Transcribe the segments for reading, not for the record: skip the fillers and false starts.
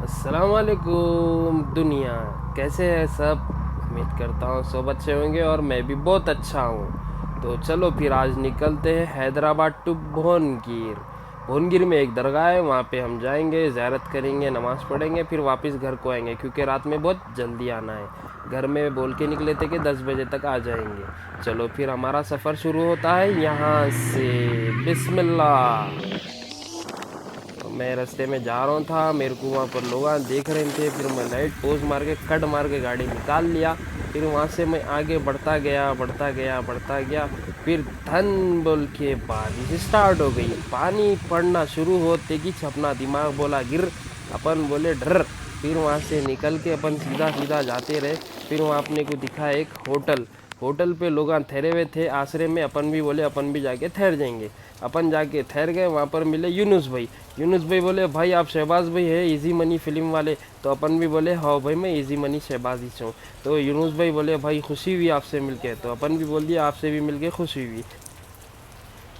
अस्सलामुअलैकुम दुनिया, कैसे है सब। उम्मीद करता हूँ सब अच्छे होंगे और मैं भी बहुत अच्छा हूँ। तो चलो फिर आज निकलते हैं हैदराबाद टू भुवनगिर। भुवनगिर में एक दरगाह है, वहाँ पे हम जाएंगे, ज़ियारत करेंगे, नमाज़ पढ़ेंगे, फिर वापस घर को आएंगे क्योंकि रात में बहुत जल्दी आना है। घर में बोल के निकले थे कि 10 बजे तक आ जाएंगे। चलो फिर हमारा सफ़र शुरू होता है यहाँ से। बिस्मिल्लाह। तो मैं रास्ते में जा रहा था, मेरे को वहाँ पर लोग देख रहे थे, फिर मैं लाइट पोज मार के कट मार के गाड़ी निकाल लिया। फिर वहाँ से मैं आगे बढ़ता गया बढ़ता गया बढ़ता गया। फिर धन बोल के बारिश स्टार्ट हो गई, पानी पड़ना शुरू होते कि अपना दिमाग बोला गिर, अपन बोले डर। फिर वहाँ से निकल के अपन सीधा सीधा जाते रहे। फिर वहाँ अपने को दिखा एक होटल। होटल पे लोग ठहरे हुए थे आश्रय में, अपन भी बोले अपन भी जाके ठहर जाएंगे। अपन जाके ठहर गए, वहाँ पर मिले यूनुस भाई। यूनुस भाई बोले भाई आप शहबाज भाई है इजी मनी फिल्म वाले। तो अपन भी बोले हाँ भाई मैं इजी मनी शहबाज ही हूँ। तो यूनुस भाई बोले भाई खुशी हुई आपसे मिलके। तो अपन भी बोल दिया आपसे भी मिलके खुशी हुई।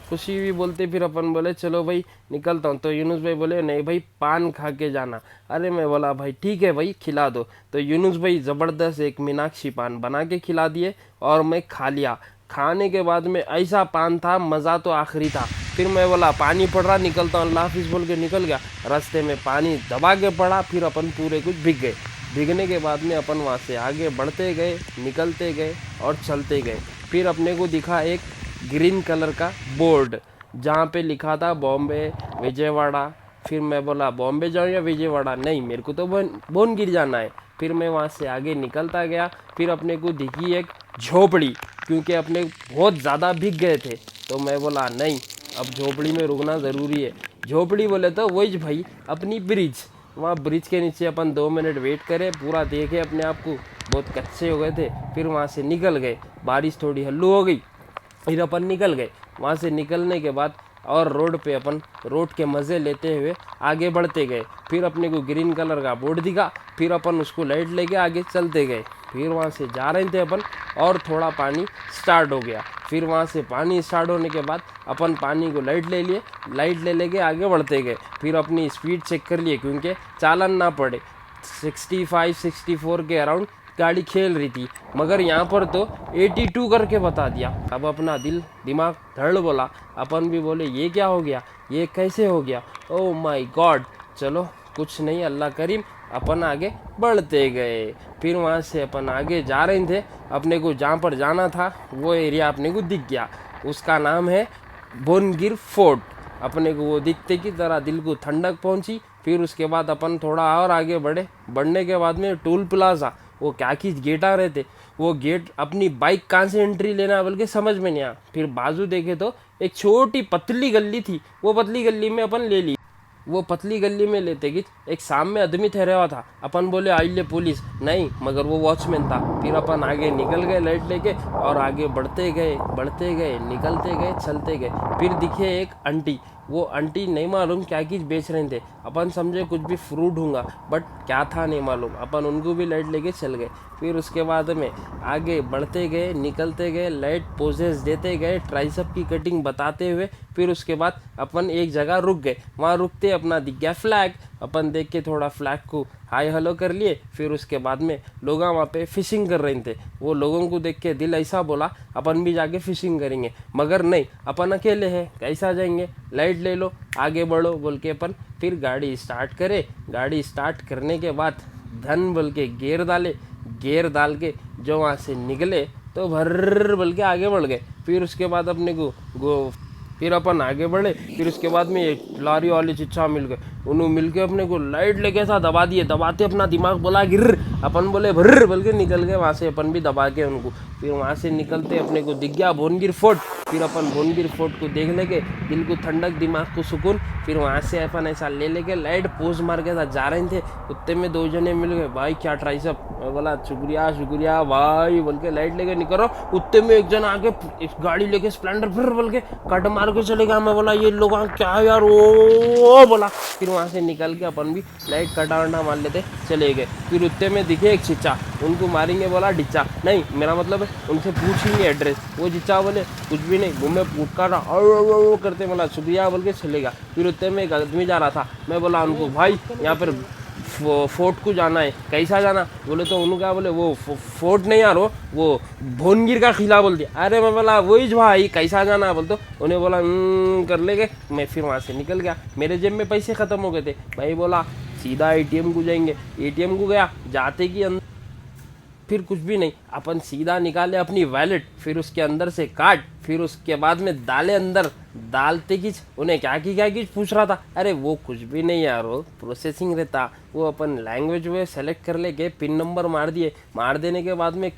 खुशी हुई बोलते फिर अपन बोले चलो भाई निकलता हूँ। तो यूनुस भाई बोले नहीं भाई पान खा के जाना। अरे मैं बोला भाई ठीक है भाई खिला दो। तो यूनुस भाई ज़बरदस्त एक मीनाक्षी पान बना के खिला दिए और मैं खा लिया। खाने के बाद में ऐसा पान था, मज़ा तो आखिरी था। फिर मैं बोला पानी पड़ रहा, निकलता हूँ, अल्लाह हाफिज़ बोल के निकल गया। रास्ते में पानी दबा के पड़ा, फिर अपन पूरे कुछ भीग गए। भीगने के बाद में अपन वहाँ से आगे बढ़ते गए, निकलते गए और चलते गए। फिर अपने को दिखा एक ग्रीन कलर का बोर्ड जहाँ पे लिखा था बॉम्बे विजयवाड़ा। फिर मैं बोला बॉम्बे जाऊँ या विजयवाड़ा, नहीं मेरे को तो भुवनगिर जाना है। फिर मैं वहाँ से आगे निकलता गया। फिर अपने को दिखी एक झोपड़ी, क्योंकि अपने बहुत ज़्यादा भीग गए थे। तो मैं बोला नहीं अब झोपड़ी में रुकना ज़रूरी है। झोपड़ी बोले तो वही भाई अपनी ब्रिज। वहाँ ब्रिज के नीचे अपन 2 मिनट वेट करे, पूरा देखे अपने आप को, बहुत कच्चे हो गए थे। फिर वहाँ से निकल गए, बारिश थोड़ी हल्लू हो गई, फिर अपन निकल गए। वहाँ से निकलने के बाद और रोड पे अपन रोड के मज़े लेते हुए आगे बढ़ते गए। फिर अपने को ग्रीन कलर का बोर्ड दिखा, फिर अपन उसको लाइट लेके आगे चलते गए। फिर वहाँ से जा रहे थे अपन और थोड़ा पानी स्टार्ट हो गया। फिर वहाँ से पानी स्टार्ट होने के बाद अपन पानी को लाइट ले लिए, लाइट ले लेके आगे बढ़ते गए। फिर अपनी स्पीड चेक कर लिए क्योंकि चालन ना पड़े। 65-64 के अराउंड गाड़ी खेल रही थी, मगर यहाँ पर तो 82 करके बता दिया। अब अपना दिल दिमाग धड़ बोला। अपन भी बोले ये क्या हो गया, ये कैसे हो गया, ओ माय गॉड। चलो कुछ नहीं, अल्लाह करीम। अपन आगे बढ़ते गए। फिर वहाँ से अपन आगे जा रहे थे, अपने को जहाँ पर जाना था वो एरिया अपने को दिख गया। उसका नाम है भुवनगिर फोर्ट। अपने को वो दिखते की तरह दिल को ठंडक पहुंची। फिर उसके बाद अपन थोड़ा और आगे बढ़े। बढ़ने के बाद में टोल प्लाजा, वो क्या की गेट आ रहे थे, वो गेट अपनी बाइक कहाँ से एंट्री लेना बल्कि समझ में नहीं आया। फिर बाजू देखे तो एक छोटी पतली गली थी, वो पतली गली में अपन ले ली। वो पतली गली में लेते कि एक सामने आदमी ठहरा हुआ था। अपन बोले आइले पुलिस, नहीं मगर वो वॉचमैन था। फिर अपन आगे निकल गए लाइट लेके और आगे बढ़ते गए निकलते गए चलते गए। फिर दिखे एक आंटी। वो आंटी नहीं मालूम क्या चीज़ बेच रहे थे। अपन समझे कुछ भी फ्रूट होगा, बट क्या था नहीं मालूम। अपन उनको भी लाइट लेके चल गए। फिर उसके बाद में आगे बढ़ते गए निकलते गए, लाइट पोजेस देते गए, ट्राइसेप की कटिंग बताते हुए। फिर उसके बाद अपन एक जगह रुक गए। वहाँ रुकते अपना दिख गया फ्लैग। अपन देख के थोड़ा फ्लैग को हाई हेलो कर लिए। फिर उसके बाद में लोग वहाँ पे फिशिंग कर रहे थे। वो लोगों को देख के दिल ऐसा बोला अपन भी जाके फिशिंग करेंगे, मगर नहीं अपन अकेले हैं, कैसा जाएंगे, लाइट ले लो आगे बढ़ो बोल के अपन फिर गाड़ी स्टार्ट करे। गाड़ी स्टार्ट करने के बाद धन बोल के गियर डाले, गियर डाल के जो वहाँ से निकले तो भर्र बोल के आगे बढ़ गए। फिर उसके बाद अपने को फिर अपन आगे बढ़े। फिर उसके बाद में एक लारी वाली चिच्चा मिल गए। उन्होंने मिल के अपने को लाइट लेके ऐसा दबा दिए, दबाते अपना दिमाग बोला गिर, अपन बोले भर्र बोल के निकल गए वहाँ से। अपन भी दबा के उनको। फिर वहाँ से निकलते अपने को दिख गया भुवनगिर फोर्ट। फिर अपन भुवनगिर फोर्ट को देख लेके दिल को ठंडक दिमाग को सुकून। फिर वहाँ से अपन ऐसा ले लेके लाइट पोज मार के साथ जा रहे थे। कुत्ते में 2 जने मिल गए, भाई क्या ट्राइसेप। मैं बोला शुक्रिया शुक्रिया भाई बोल के लाइट लेके निकलो। कुत्ते में एक जन आके गाड़ी लेके स्प्लेंडर फिर बोल के कट मार के चले गया। मैं बोला ये लोग क्या है यार, ओ बोला। फिर वहाँ से निकल के अपन भी लाइट कटा मार लेते चले गए। फिर उत्ते में दिखे एक चिच्चा, उनको मारेंगे बोला डिच्चा, नहीं मेरा मतलब है उनसे पूछेंगे एड्रेस। वो चिच्चा बोले कुछ भी नहीं, मुँह में पुटका रहा करते बोला शुक्रिया बोल के चलेगा। फिर उत्ते में एक आदमी जा रहा था। मैं बोला उनको भाई यहाँ पर फोर्ट को जाना है। कैसा जाना बोले तो उन्होंने क्या बोले, वो फोर्ट नहीं यार, वो भुवनगिर का किला बोल दिया। अरे मैं बोला वही भाई कैसा जाना बोल, तो उन्हें बोला कर लेंगे। मैं फिर वहाँ से निकल गया, मेरे जेब में पैसे ख़त्म हो गए थे। भाई बोला सीधा एटीएम को जाएंगे। एटीएम को गया, जाते कि अंदर फिर कुछ भी नहीं, अपन सीधा निकाले अपनी वैलेट, फिर उसके अंदर से काट, फिर उसके बाद में डाले अंदर। डालते कि उन्हें क्या की पूछ रहा था। अरे वो कुछ भी नहीं यार, वो प्रोसेसिंग रहता, वो अपन लैंग्वेज वो सेलेक्ट कर लेके पिन नंबर मार दिए, मार देने के बाद में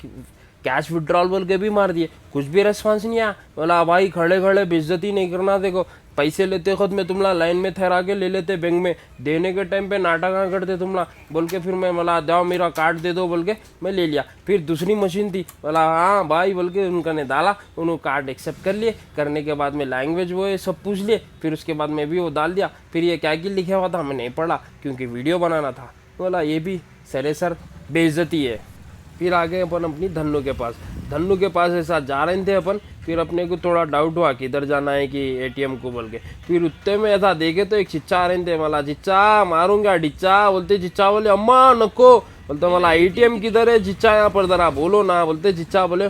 कैश विड्रॉल बोल के भी मार दिए, कुछ भी रेस्पॉन्स नहीं आया। बोला भाई खड़े खड़े बेइज्जती नहीं करना, देखो पैसे लेते खुद में तुमला लाइन में ठहरा के ले लेते बैंक में, देने के टाइम पे नाटक ना करते तुमला बोल के। फिर मैं बोला जाओ मेरा कार्ड दे दो बोल के मैं ले लिया। फिर दूसरी मशीन थी, बोला हाँ भाई बोल के उनका ने डाला, उन्होंने कार्ड एक्सेप्ट कर लिए। करने के बाद में लैंग्वेज वो सब पूछ लिए, फिर उसके बाद में भी वो डाल दिया। फिर ये क्या लिखा हुआ था मैं नहीं पढ़ा क्योंकि वीडियो बनाना था। बोला ये भी सर बेइज्जती है। फिर आ गए अपन अपनी धन्नू के पास। धन्नू के पास ऐसा जा रहे थे अपन, फिर अपने को थोड़ा डाउट हुआ कि इधर जाना है कि एटीएम को बोल के। फिर उत्ते में ऐसा देखे तो एक चिच्चा आ रहे थे, मला चिच्चा मारूंगा डिच्चा बोलते। चिच्चा बोले अम्मा नको बोलते, मला एटीएम किधर है चिच्चा यहाँ पर जरा बोलो ना बोलते। चिच्चा बोले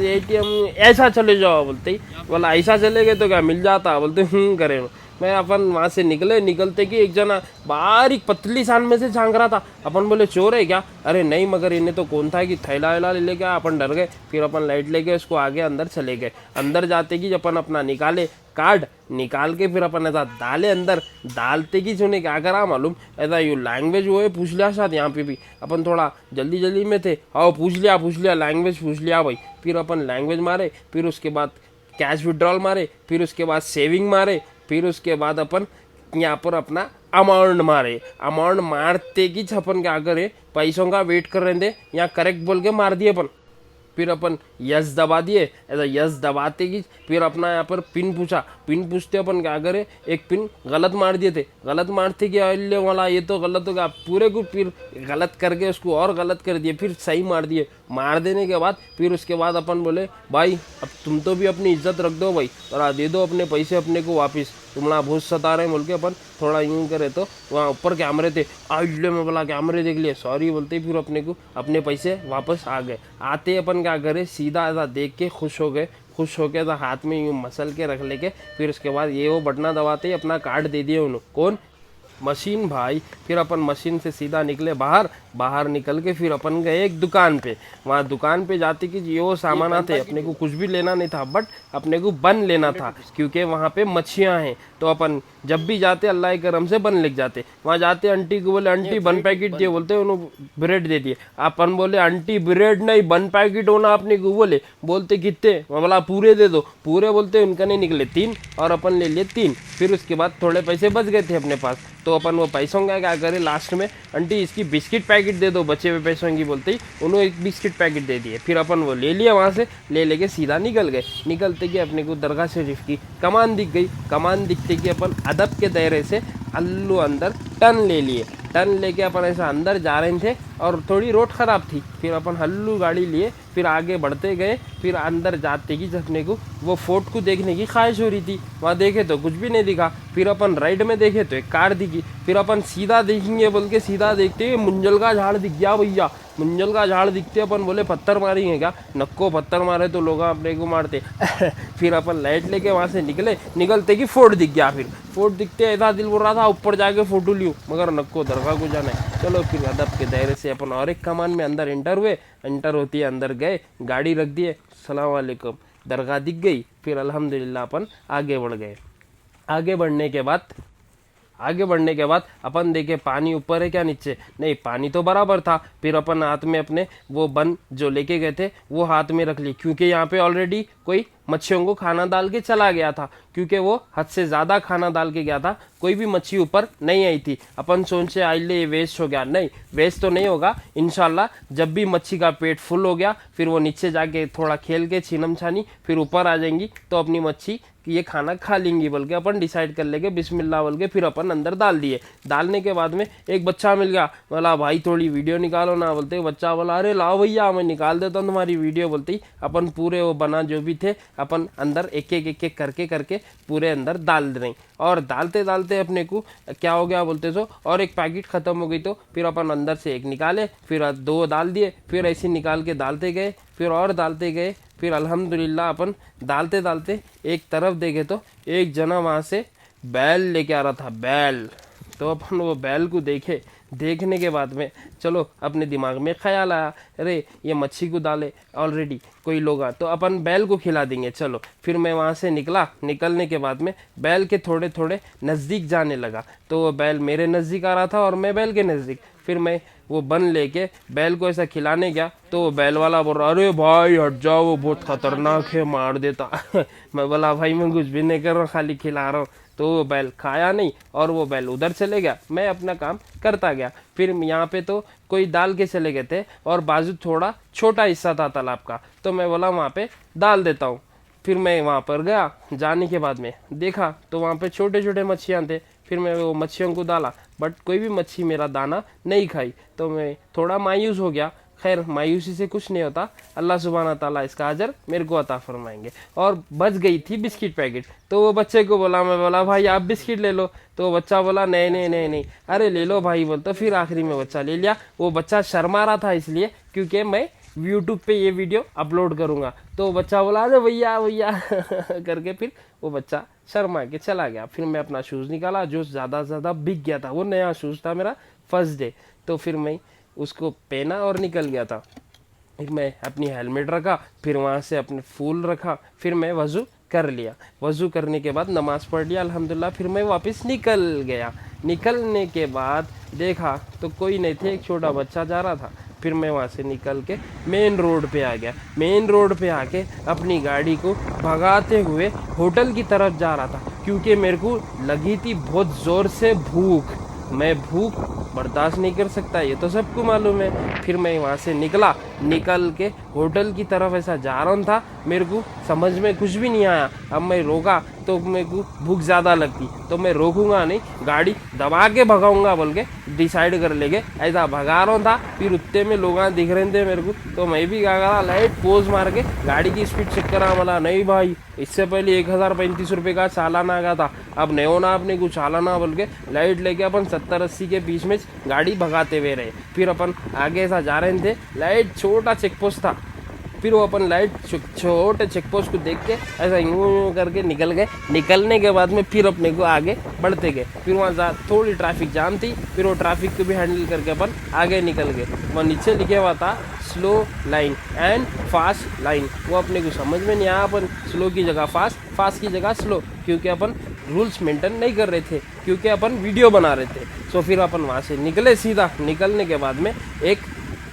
एटीएम ऐसा चले जाओ बोलते ही। बोला ऐसा चले गए तो क्या मिल जाता बोलते करे। मैं अपन वहाँ से निकलते कि एक जना बारीक पतली सान में से झांक रहा था। अपन बोले चोर है क्या? अरे नहीं, मगर इन्हें तो कौन था कि थैला वैला ले गया। अपन डर गए, फिर अपन लाइट लेके उसको आगे अंदर चले गए। अंदर जाते कि अपन अपना निकाले कार्ड, निकाल के फिर अपन ऐसा डाले अंदर। डालते कि जो क्या करा मालूम, ऐसा यू लैंग्वेज वो है पूछ लिया शायद। यहाँ पे भी अपन थोड़ा जल्दी में थे, आओ पूछ लिया लैंग्वेज पूछ लिया भाई। फिर अपन लैंग्वेज मारे, फिर उसके बाद कैश विड्रॉल मारे, फिर उसके बाद सेविंग मारे, फिर उसके बाद अपन यहाँ पर अपना अमाउंट मारे। अमाउंट मारते कि अपन क्या करे, पैसों का वेट कर रहे थे, यहाँ करेक्ट बोल के मार दिए अपन। फिर अपन यस दबा दिए। ऐसा यस दबाते कि फिर अपना यहाँ पर पिन पूछा। पिन पूछते अपन क्या करे, एक पिन गलत मार दिए थे। गलत मारते कि अल्ले वाला ये तो गलत हो गया, पूरे को फिर गलत करके उसको और गलत कर दिए, फिर सही मार दिए। मार देने के बाद फिर उसके बाद अपन बोले भाई अब तुम तो भी अपनी इज्जत रख दो भाई, और दे दो अपने पैसे अपने को वापस, तुमला बहुत सता रहे बोल के अपन थोड़ा यूँ करे। तो वहाँ ऊपर कैमरे थे, आइले में बोला कैमरे देख लिए, सॉरी बोलते फिर अपने को अपने पैसे वापस आ गए। आते अपन क्या करे, सीधा ऐसा देख के खुश हो गए। खुश होके तो हाथ में यूँ मसल के रख लेके फिर उसके बाद ये वो बटना दबाते ही अपना कार्ड दे दिए उन्होंने। कौन? मशीन भाई। फिर अपन मशीन से सीधा निकले बाहर निकल के फिर अपन गए एक दुकान पे। वहाँ दुकान पे जाते कि ये वो सामान आते, अपने को कुछ भी लेना नहीं था, बट अपने को बन लेना था क्योंकि वहाँ पे मच्छियाँ हैं। तो अपन जब भी जाते अल्लाह के करम से बन लेके जाते। वहाँ जाते आंटी को बोले आंटी बन पैकेट दिए, बोलते उन्होंने ब्रेड दे दिए। अपन बोले आंटी ब्रेड नहीं बन पैकेट होना अपने को। बोलते कितने? बोला पूरे दे दो। पूरे बोलते उनका नहीं निकले 3 और अपन ले लिए 3। फिर उसके बाद थोड़े पैसे बच गए थे अपने पास, तो अपन वो पैसों का क्या करे, लास्ट में आंटी इसकी बिस्किट पैकेट दे दो बचे हुए पैसों की, बोलते ही उन्होंने एक बिस्किट पैकेट दे दिए। फिर अपन वो ले लिया, वहाँ से लेके सीधा निकल गए। निकलते कि अपने को दरगाह शरीफ की कमान दिख गई। कमान दिखते कि अपन अदब के दायरे से अल्लू अंदर टर्न ले लिए। टर्न लेके अपन ऐसा अंदर जा रहे थे और थोड़ी रोड ख़राब थी। फिर अपन हल्लू गाड़ी लिए फिर आगे बढ़ते गए। फिर अंदर जाते कि अपने को वो फोर्ट को देखने की ख्वाहिश हो रही थी। वहाँ देखे तो कुछ भी नहीं दिखा। फिर अपन राइट में देखे तो एक कार दिखी। फिर अपन सीधा देखेंगे बोल के सीधा देखते मुंजल का झाड़ दिख गया भैया। मुंजल का झाड़ दिखते अपन बोले पत्थर मारेंगे क्या? नक्को पत्थर मारे तो लोग अपने को मारते। फिर अपन लाइट लेके वहाँ से निकलते कि फोर्ट दिख गया। फिर फोर्ट दिखते ऐसा दिल बोल रहा था ऊपर जाके फोटो लियो, मगर नक्को दरगाह को जाना है। चलो फिर अदब के दायरे से अपन और एक कमान में अंदर एंटर हुए। एंटर होती है अंदर गए, गाड़ी रख दिए, सलाम वालेकुम, दरगाह दिख गई। फिर अल्हम्दुलिल्लाह अपन आगे बढ़ गए। आगे बढ़ने के बाद अपन देखे पानी ऊपर है क्या नीचे, नहीं पानी तो बराबर था। फिर अपन हाथ में अपने वो बन जो लेके गए थे वो हाथ में रख ली, क्योंकि यहाँ पे ऑलरेडी कोई मच्छियों को खाना डाल के चला गया था, क्योंकि वो हद से ज़्यादा खाना डाल के गया था। कोई भी मच्छी ऊपर नहीं आई थी। अपन सोचे आइले वेस्ट हो गया, नहीं वेस्ट तो नहीं होगा इंशाल्लाह। जब भी मच्छी का पेट फुल हो गया फिर वो नीचे जाके थोड़ा खेल के छीनम छानी फिर ऊपर आ जाएंगी, तो अपनी मच्छी कि ये खाना खा लेंगी बोल के अपन डिसाइड कर लेके बिस्मिल्लाह बोल के फिर अपन अंदर डाल दिए। डालने के बाद में एक बच्चा मिल गया, बोला भाई थोड़ी वीडियो निकालो ना, बोलते बच्चा बोला अरे लाओ भैया मैं निकाल देता हूँ तुम्हारी वीडियो। बोलते ही अपन पूरे वो बना जो भी थे अपन अंदर एक एक करके पूरे अंदर डाल रहे, और डालते डालते अपने को क्या हो गया बोलते तो, और एक पैकेट खत्म हो गई तो फिर अपन अंदर से एक निकाले, फिर 2 डाल दिए, फिर ऐसे निकाल के डालते गए, फिर और डालते गए, फिर अल्हम्दुलिल्लाह अपन डालते डालते एक तरफ देखे तो एक जना वहाँ से बैल लेके आ रहा था, बैल। तो अपन वो बैल को देखे, देखने के बाद में चलो अपने दिमाग में ख्याल आया अरे ये मच्छी को डाले ऑलरेडी कोई लोग तो अपन बैल को खिला देंगे चलो। फिर मैं वहाँ से निकला, निकलने के बाद में बैल के थोड़े थोड़े नज़दीक जाने लगा, तो वो बैल मेरे नज़दीक आ रहा था और मैं बैल के नज़दीक। फिर मैं वो बन लेके बैल को ऐसा खिलाने गया तो वो बैल वाला बोल रहा अरे भाई हट जाओ वो बहुत खतरनाक है मार देता मैं बोला भाई मैं कुछ भी नहीं कर रहा खाली खिला रहा हूँ। तो वो बैल खाया नहीं और वो बैल उधर चले गया, मैं अपना काम करता गया। फिर यहाँ पे तो कोई डाल के चले गए थे और बाजू थोड़ा छोटा हिस्सा था तालाब का, तो मैं बोला वहाँ पे डाल देता हूँ। फिर मैं वहाँ पर गया, जाने के बाद में देखा तो वहाँ पे छोटे छोटे मच्छियाँ थे। फिर मैं वो मच्छियों को डाला बट कोई भी मच्छी मेरा दाना नहीं खाई, तो मैं थोड़ा मायूस हो गया। खैर मायूसी से कुछ नहीं होता, अल्लाह सुब्हाना ताला इसका अजर मेरे को अता फरमाएंगे। और बच गई थी बिस्किट पैकेट, तो वो बच्चे को बोला, मैं बोला भाई आप बिस्किट ले लो, तो वो बच्चा बोला नहीं नहीं नहीं नहीं अरे ले लो भाई बोल। तो फिर आखिरी में बच्चा ले लिया। वो बच्चा शर्मा रहा था इसलिए क्योंकि मैं यूट्यूब पे ये वीडियो अपलोड करूँगा, तो बच्चा बोला अरे भैया भैया करके फिर वो बच्चा शर्मा के चला गया। फिर मैं अपना शूज़ निकाला जो ज़्यादा से ज़्यादा बिक गया था, वो नया शूज़ था मेरा फर्स्ट डे, तो फिर मैं उसको पहना और निकल गया था। फिर मैं अपनी हेलमेट रखा, फिर वहाँ से अपने फूल रखा, फिर मैं वज़ू कर लिया। वज़ू करने के बाद नमाज़ पढ़ लिया अल्हम्दुलिल्लाह, फिर मैं वापस निकल गया। निकलने के बाद देखा तो कोई नहीं थे, एक छोटा बच्चा जा रहा था। फिर मैं वहाँ से निकल के मेन रोड पे आ गया। मेन रोड पे आके अपनी गाड़ी को भगाते हुए होटल की तरफ जा रहा था, क्योंकि मेरे को लगी थी बहुत ज़ोर से भूख। मैं भूख बर्दाश्त नहीं कर सकता, ये तो सबको मालूम है। फिर मैं वहाँ से निकल के होटल की तरफ ऐसा जा रहा था, मेरे को समझ में कुछ भी नहीं आया। अब मैं रोका तो मेरे को भूख ज़्यादा लगती, तो मैं रोकूंगा नहीं, गाड़ी दबा के भगाऊंगा बोल के डिसाइड कर लेके ऐसा भगा रहा था। फिर उत्ते में लोग दिख रहे थे मेरे को, तो मैं भी क्या करा लाइट पोज मार के गाड़ी की स्पीड चेक करा। बोला नहीं भाई इससे पहले 1035 रुपये का चालान आ गया था, अब नहीं होना आपने कुछ चालाना बोल के लाइट लेके अपन 70-80 के बीच में गाड़ी भगाते हुए रहे। फिर अपन आगे ऐसा जा रहे थे, लाइट छोटा चेक पोस्ट था, फिर वो अपन लाइट छोटे चेक पोस्ट को देख के ऐसा यूँ करके निकल गए। निकलने के बाद में फिर अपने को आगे बढ़ते गए। फिर वहाँ थोड़ी ट्रैफिक जाम थी, फिर वो ट्रैफिक को भी हैंडल करके अपन आगे निकल गए। वहाँ नीचे लिखे हुआ था slow line and fast line, वो अपने को समझ में नहीं आया। अपन स्लो की जगह फास्ट, फास्ट की जगह स्लो, क्योंकि अपन रूल्स मेंटेन नहीं कर रहे थे, क्योंकि अपन वीडियो बना रहे थे। तो फिर अपन वहाँ से निकले सीधा। निकलने के बाद में एक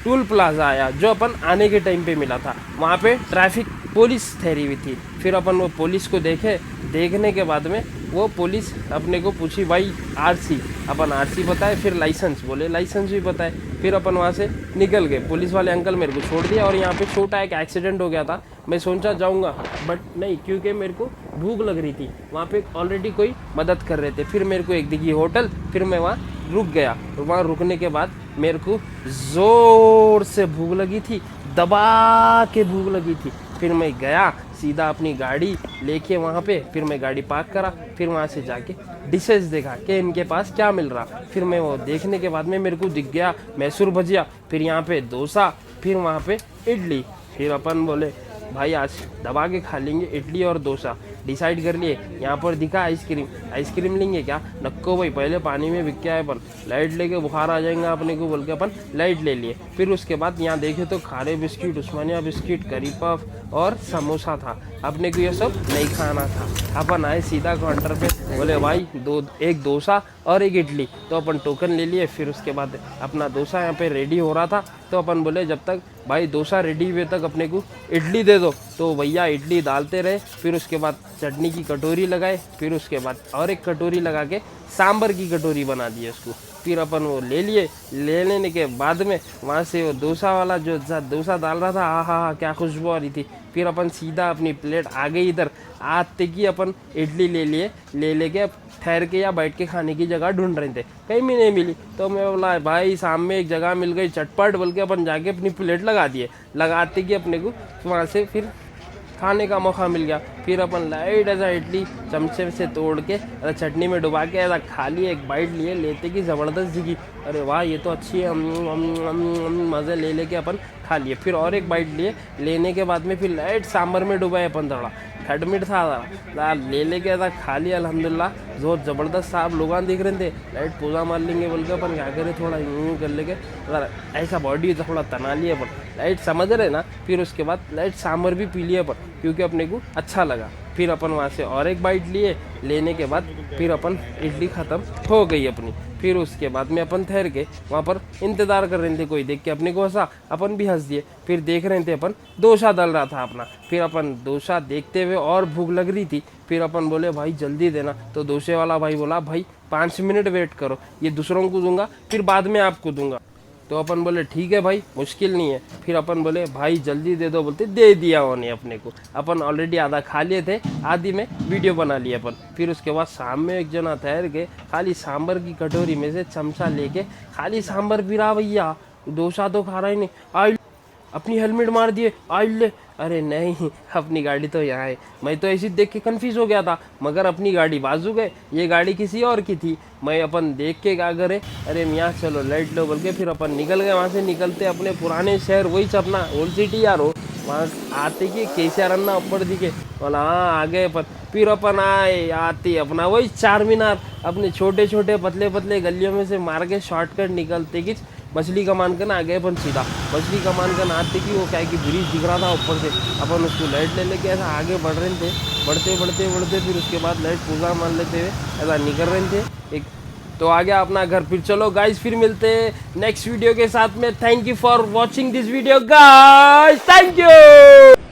टूल प्लाजा आया जो अपन आने के टाइम पे मिला था, वहाँ पे ट्रैफिक पुलिस ठहरी हुई थी। फिर अपन वो पुलिस को देखे, देखने के बाद में वो पुलिस अपने को पूछी भाई आरसी, अपन आरसी बताए, फिर लाइसेंस बोले, लाइसेंस भी बताए। फिर अपन वहाँ से निकल गए। पुलिस वाले अंकल मेरे को छोड़ दिया और यहाँ पे छोटा एक एक्सीडेंट हो गया था। मैं सोचा जाऊँगा बट नहीं, क्योंकि मेरे को भूख लग रही थी, वहाँ पे ऑलरेडी कोई मदद कर रहे थे। फिर मेरे को एक दिखी होटल, फिर मैं वहाँ रुक गया। वहाँ रुकने के बाद मेरे को ज़ोर से भूख लगी थी, दबा के भूख लगी थी। फिर मैं गया सीधा अपनी गाड़ी लेके वहाँ पे, फिर मैं गाड़ी पार्क करा। फिर वहाँ से जाके डिशेस देखा कि इनके पास क्या मिल रहा। फिर मैं वो देखने के बाद में मेरे को दिख गया मैसूर भजिया, फिर यहाँ पे डोसा, फिर वहाँ पे इडली। फिर अपन बोले भाई आज दबा के खा लेंगे इडली और डोसा। डिसाइड कर लिए। यहाँ पर दिखा आइसक्रीम, आइसक्रीम लेंगे क्या, नक्को भाई पहले पानी में बिक के आए अपन, लाइट लेके बुखार आ जाएगा अपने को बोल के अपन लाइट ले लिए। फिर उसके बाद यहाँ देखे तो खारे बिस्किट, उस्मानिया बिस्किट, करी पफ और समोसा था। अपने को ये सब नहीं खाना था। अपन आए सीधा काउंटर पे, बोले भाई एक डोसा और एक इडली। तो अपन टोकन ले लिए। फिर उसके बाद अपना डोसा यहाँ पे रेडी हो रहा था, तो अपन बोले जब तक भाई डोसा रेडी हुए तक अपने को इडली दे दो। तो भैया इडली डालते रहे। फिर उसके बाद चटनी की कटोरी लगाए, फिर उसके बाद और एक कटोरी लगा के सांभर की कटोरी बना दी उसको। फिर अपन वो ले लिए। ले लेने के बाद में वहाँ से वो डोसा वाला जो डोसा डाल रहा था, हाँ हाँ हाँ क्या खुशबू आ रही थी। फिर अपन सीधा अपनी प्लेट आ गई इधर। आते की अपन इडली ले लिए। लेके ठहर के या बैठ के खाने की जगह ढूंढ रहे थे, कहीं भी नहीं मिली। तो मैं बोला भाई सामने एक जगह मिल गई चटपट, बोल के अपन जाके अपनी प्लेट लगा दिए। लगाते कि अपने को वहाँ से फिर खाने का मौका मिल गया। फिर अपन लाइट ऐसा इडली चमचे से तोड़ के ऐसा चटनी में डुबा के ऐसा खा लिए। एक बाइट लिए, लेते कि ज़बरदस्त दिखी, अरे वाह ये तो अच्छी है, मज़े ले लेके अपन खा लिए। फिर और एक बाइट लिए। लेने के बाद में फिर लाइट सांभर में डुबाए अपन, थोड़ा खटमिट था ले लेके ऐसा खा लिया। अल्हम्दुलिल्लाह बहुत ज़बरदस्त साहब लोग दिख रहे थे। लाइट पूजा मार लेंगे बोल के अपन क्या करें, थोड़ा यूँ कर लेके ऐसा बॉडी थोड़ा तना लिए अपन, लाइट समझ रहे ना। फिर उसके बाद लाइट सांभर भी पी लिए अपन, क्योंकि अपने को अच्छा लगा। फिर अपन वहाँ से और एक बाइट लिए। लेने के बाद फिर अपन इडली ख़त्म हो गई अपनी। फिर उसके बाद में अपन ठहर के वहाँ पर इंतज़ार कर रहे थे, कोई देख के अपने को हंसा, अपन भी हंस दिए। फिर देख रहे थे अपन डोसा डल रहा था अपना। फिर अपन डोसा देखते हुए और भूख लग रही थी। फिर अपन बोले भाई जल्दी देना। तो डोसे वाला भाई बोला भाई 5 मिनट वेट करो, ये दूसरों को दूंगा फिर बाद में आपको दूंगा। तो अपन बोले ठीक है भाई, मुश्किल नहीं है। फिर अपन बोले भाई जल्दी दे दो, बोलते दे दिया उन्हें अपने को। अपन ऑलरेडी आधा खा लिए थे, आधी में वीडियो बना लिए अपन। फिर उसके बाद सामने एक जना ठहर के खाली सांभर की कटोरी में से चमचा लेके खाली सांभर पी रहा। भैया डोसा तो खा रहा ही नहीं। आई अपनी हेलमेट मार दिए, आई ले। अरे नहीं, अपनी गाड़ी तो यहाँ है। मैं तो ऐसी देख के कन्फ्यूज़ हो गया था, मगर अपनी गाड़ी बाजू गए, ये गाड़ी किसी और की थी। मैं अपन देख के क्या करे, अरे मियाँ चलो लाइट लो बोल के फिर अपन निकल गए वहाँ से। निकलते अपने पुराने शहर वही अपना ओल्ड सिटी यार हो, वहाँ आते कि केसीआर अन्ना ऊपर दिखे, बोला हाँ आ गए अपन। फिर अपन आए आते अपना वही चार मीनार, अपने छोटे छोटे पतले पतले गलियों में से मार के शॉर्टकट निकलते कि मछली कमान का ना आ गए अपन सीधा। मछली कमान का ना आते कि वो क्या है कि ब्रिज दिख रहा था ऊपर से, अपन उसको लाइट ले लेके ऐसा आगे बढ़ रहे थे। बढ़ते बढ़ते बढ़ते फिर उसके बाद लाइट पूजा मान लेते हुए ऐसा निकल रहे थे। एक तो आ गया अपना घर। फिर चलो गाइस फिर मिलते हैं नेक्स्ट वीडियो के साथ में। Thank you for watching this video guys, thank you.